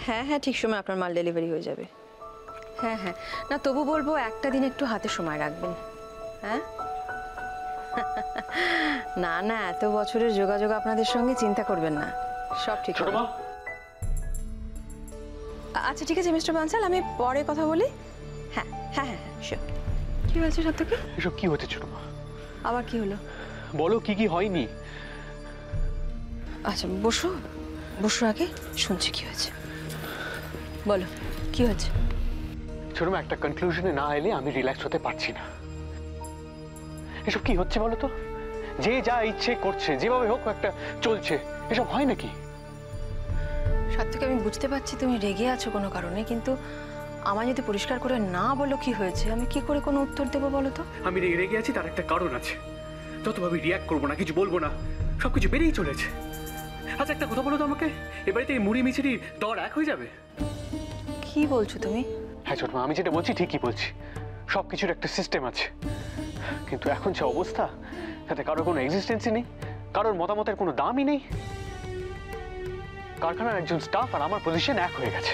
হ্যাঁ হ্যাঁ, ঠিক সময় আপনার মাল ডেলিভারি হয়ে যাবে। হ্যাঁ হ্যাঁ, না তবু বলবো একটা দিন একটু হাতে সময় রাখবেন। হ্যাঁ না না, এত বছরের যোগাযোগ আপনাদের সঙ্গে, চিন্তা করবেন না, সব ঠিক হবে। আচ্ছা ঠিক আছে মিস্টার বানসাল, আমি পরে কথা বলি। হ্যাঁ হ্যাঁ হ্যাঁ হ্যাঁ, শিওর। কি হয়েছে সাত্তকী? এসব কি হচ্ছে ছোট মা? আবার কি হলো বলো, কি কি হয়নি? আচ্ছা বসো, বসো আগে, শুনছি কি হয়েছে, বলো কি হয়েছে। ছোট মা, একটা কনক্লুশনে না এলে আমি রিল্যাক্স হতে পারছি না। এসব কি হচ্ছে বলো তো? যে যা ইচ্ছে করছে, যেভাবে হোক একটা চলছে, এসব হয় নাকি? সাত্তকী, আমি বুঝতে পারছি তুমি রেগে আছো কোনো কারণে, কিন্তু আমার যদি পরিষ্কার করে না বলো কি হয়েছে, আমি কি করে কোনো উত্তর দেবো বলো তো? আমি রেগে আছি, তার একটা কারণ আছে। যতভাবে রিয়াক্ট করবো না, কিছু বলবো না, সবকিছু বেড়েই চলেছে। আচ্ছা একটা কথা বলো তো আমাকে, এ বাড়িতে মুড়ি মিছিরির দর এক হয়ে যাবে? কি বলছো তুমি? হ্যাঁ ছোট মা, আমি যেটা বলছি ঠিকই বলছি। সবকিছুর একটা সিস্টেম আছে, কিন্তু এখন যে অবস্থা, তাতে কারোর কোনো এক্সিস্টেন্সই নেই, কারোর মতামতের কোনো দামই নেই। কারখানার একজন স্টাফ আর আমার পজিশন এক হয়ে গেছে।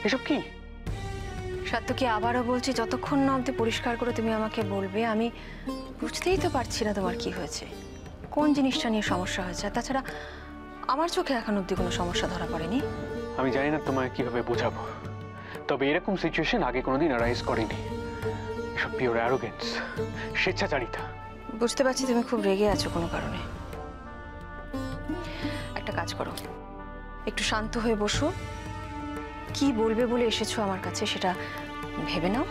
এসব কি? সাত্তকী, আবারও বলছি, যতক্ষণ না অবধি পরিষ্কার করে তুমি আমাকে বলবে, আমি বুঝতেই তো পারছি না তোমার কি হয়েছে, কোন জিনিসটা নিয়ে সমস্যা হয়েছে। আর তাছাড়া আমার চোখে এখন অবধি কোনো সমস্যা ধরা পড়েনি। আমি জানি না তোমায় কিভাবে বোঝাবো, তবে এরকম সিচুয়েশন আগে কোনোদিন অ্যারাইজ করেনি। এসব পিওর অ্যারোগেন্স, স্বেচ্ছাচারিতা। বুঝতে পারছি তুমি খুব রেগে আছো কোনো কারণে। একটা কাজ করো, একটু শান্ত হয়ে বসো, কি বলবে বলে এসেছো আমার কাছে সেটা ভেবে নাও,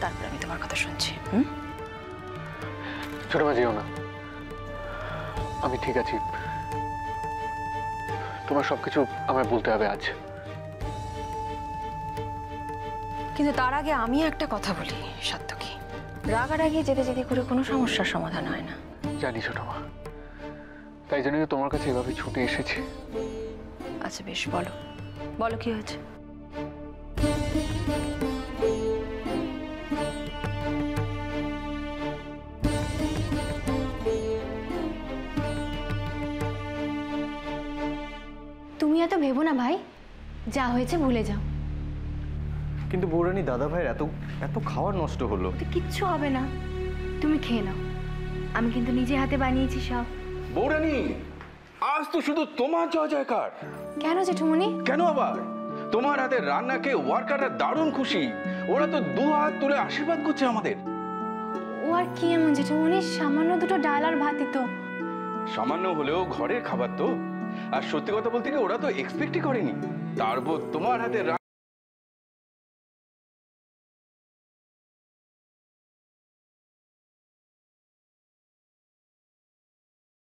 তারপর আমি তোমার কথা শুনছি। ছোট মা, যেও না, আমি ঠিক আছি। তোমার সবকিছু আমায় বলতে হবে আজ। কিন্তু তার আগে আমি একটা কথা বলি সাত্তকী, রাগারাগি যেতে যেতে করে কোনো সমস্যার সমাধান হয় না। জানি ছোট মা, তাই জন্য তোমার কাছে এভাবে ছুটে এসেছি। আচ্ছা বেশ, বলো বলো কি হয়েছে। তুমি এত ভেবো না ভাই, যা হয়েছে ভুলে যাও। কিন্তু বৌরানী, দাদা ভাইয়ের এত এত খাবার নষ্ট হলো। তো কিচ্ছু হবে না, তুমি খেয়ে নাও, আমি কিন্তু নিজে হাতে বানিয়েছি সব। বৌরানী, আজ তো শুধু তোমার জয় জয়কার। কেন জেঠুমনি? কেন আবার? তোমার হাতের রান্নাকে ওয়ার্কাররা দারুণ খুশি, ওরা তো দু হাত তুলে আশীর্বাদ করছে আমাদের। ও আর কি এমন জেঠুমনি, সামান্য দুটো ডাল আর ভাতই তো। সামান্য হলেও ঘরের খাবার তো। আর সত্যি কথা বলতে কি, ওরা তো এক্সপেক্টই করেনি। তারপর তোমার হাতে